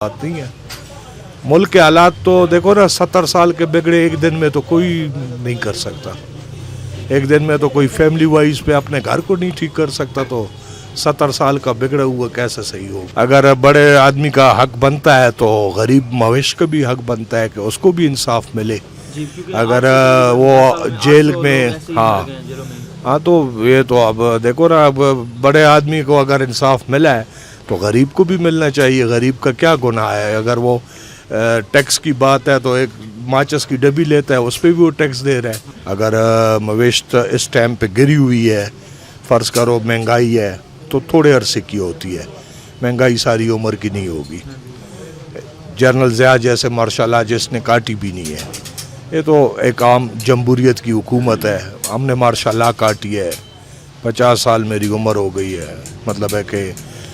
बात नहीं है। मुल्क के हालात तो देखो ना, 70 साल के बिगड़े एक दिन में तो कोई नहीं कर सकता। एक दिन में तो कोई फैमिली वाइज पे अपने घर को नहीं ठीक कर सकता, तो 70 साल का बिगड़ा हुआ कैसे सही हो। अगर बड़े आदमी का हक बनता है तो गरीब मवेश का भी हक बनता है कि उसको भी इंसाफ मिले। अगर वो जेल में हाँ तो ये तो अब देखो ना, अब बड़े आदमी को अगर इंसाफ मिला है तो गरीब को भी मिलना चाहिए। गरीब का क्या गुनाह है? अगर वो टैक्स की बात है तो एक माचिस की डब्बी लेता है, उस पर भी वो टैक्स दे रहा है। अगर मवेश इस टाइम पे गिरी हुई है, फ़र्ज़ करो महंगाई है, तो थोड़े अरसे की होती है, महंगाई सारी उम्र की नहीं होगी। जनरल ज़िया जैसे माशाल्लाह जिसने काटी भी नहीं है। ये तो एक आम जमहूरियत की हुकूमत है, हमने माशाल्लाह काटी है। 50 साल मेरी उम्र हो गई है, मतलब है कि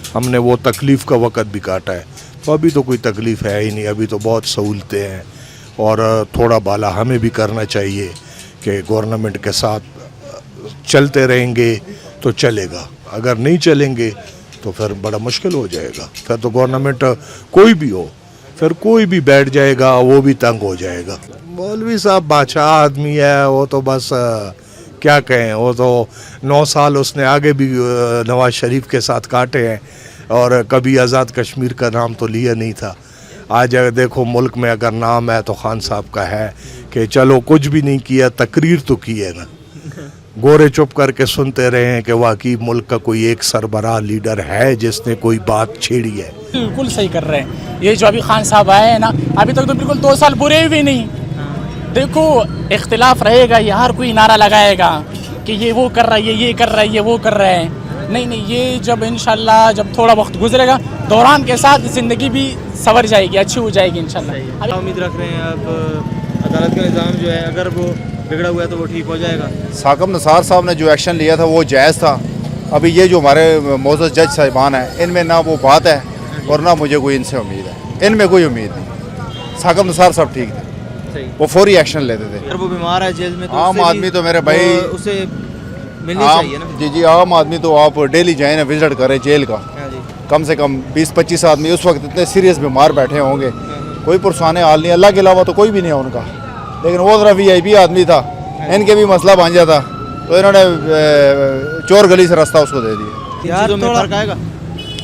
हमने वो तकलीफ़ का वक़्त भी काटा है। तो अभी तो कोई तकलीफ़ है ही नहीं, अभी तो बहुत सहूलतें हैं। और थोड़ा बाला हमें भी करना चाहिए कि गवर्नमेंट के साथ चलते रहेंगे तो चलेगा, अगर नहीं चलेंगे तो फिर बड़ा मुश्किल हो जाएगा। फिर तो गवर्नमेंट कोई भी हो, फिर कोई भी बैठ जाएगा, वो भी तंग हो जाएगा। मौलवी साहब बादशाह आदमी है, वो तो बस क्या कहें, वो तो 9 साल उसने आगे भी नवाज शरीफ के साथ काटे हैं और कभी आज़ाद कश्मीर का नाम तो लिया नहीं था। आज अगर देखो मुल्क में अगर नाम है तो खान साहब का है कि चलो कुछ भी नहीं किया, तकरीर तो की है ना। गोरे चुप करके सुनते रहे हैं कि वाकई मुल्क का कोई एक सरबराह लीडर है जिसने कोई बात छेड़ी है। बिल्कुल सही कर रहे हैं। ये जो अभी खान साहब आए हैं ना, अभी तक तो बिल्कुल 2 साल बुरे भी नहीं। देखो इख्तिलाफ रहेगा, ये हर कोई नारा लगाएगा कि ये वो कर रहा है, ये कर रहा है, ये वो कर रहे हैं। नहीं, ये जब इंशाल्लाह जब थोड़ा वक्त गुजरेगा, दौरान के साथ ज़िंदगी भी संवर जाएगी, अच्छी हो जाएगी इंशाल्लाह। उम्मीद रख रहे हैं अब अदालत का निज़ाम जो है, अगर वो बिगड़ा हुआ है तो वो ठीक हो जाएगा। साकब नसार साहब ने जो एक्शन लिया था वो जायज़ था। अभी ये जो हमारे मोअज़्ज़ज़ जज साहिबान हैं, इनमें ना वो बात है और ना मुझे कोई इनसे उम्मीद है। इनमें कोई उम्मीद नहीं। साकब नसार साहब ठीक थे, वो फौरी एक्शन लेते थे। अगर वो बीमार है जेल में तो आम आदमी तो मेरे भाई उसे मिलनी चाहिए ना। जी आम आदमी तो आप डेली जाए ना, विजिट करें जेल का। कम से कम 20-25 आदमी उस वक्त इतने सीरियस बीमार बैठे होंगे, कोई पुरसाने हाल नहीं, अल्लाह के अलावा तो कोई भी नहीं है उनका। लेकिन वो ज़रा VIP आदमी था, इनके भी मसला बन जाता तो इन्होंने चोर गली से रास्ता उसको दे दिया। यार में फर्क आएगा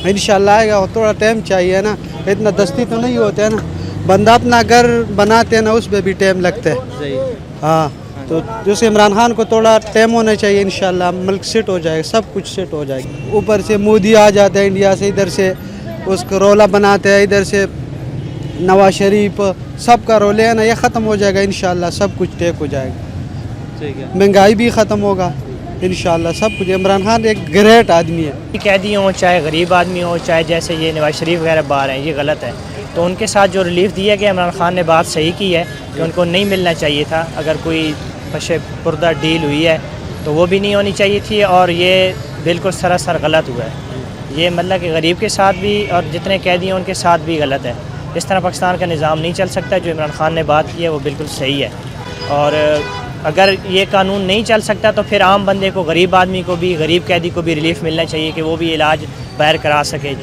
इंशाल्लाह आएगा, थोड़ा टाइम चाहिए ना, इतना दस्ती तो नहीं होता है ना। बंदा अपना घर बनाते हैं ना, उस पर भी टाइम लगता है। हाँ, तो जैसे इमरान खान को थोड़ा टाइम होना चाहिए, इंशाल्लाह मुल्क सेट हो जाएगा, सब कुछ सेट हो जाएगा। ऊपर से मोदी आ जाता है इंडिया से, इधर से उसको रोला बनाते हैं, इधर से नवाज शरीफ, सब का रोले है ना, ये ख़त्म हो जाएगा इंशाल्लाह, सब कुछ ठीक हो जाएगा। महंगाई भी ख़त्म होगा इंशाल्लाह, सब कुछ। इमरान खान एक ग्रेट आदमी है। कैदी हो चाहे गरीब आदमी हो, चाहे जैसे ये नवाज शरीफ वगैरह बाहर हैं, ये गलत है। तो उनके साथ जो रिलीफ दिया गया, इमरान खान ने बात सही की है कि उनको नहीं मिलना चाहिए था। अगर कोई फशे पुर्दा डील हुई है तो वो भी नहीं होनी चाहिए थी, और ये बिल्कुल सरासर गलत हुआ है। ये मतलब कि गरीब के साथ भी और जितने कैदी हैं उनके साथ भी गलत है। इस तरह पाकिस्तान का निज़ाम नहीं चल सकता। जो इमरान खान ने बात की है वो बिल्कुल सही है। और अगर ये कानून नहीं चल सकता तो फिर आम बंदे को, गरीब आदमी को भी, गरीब कैदी को भी रिलीफ मिलना चाहिए कि वो भी इलाज बाहर करा सके।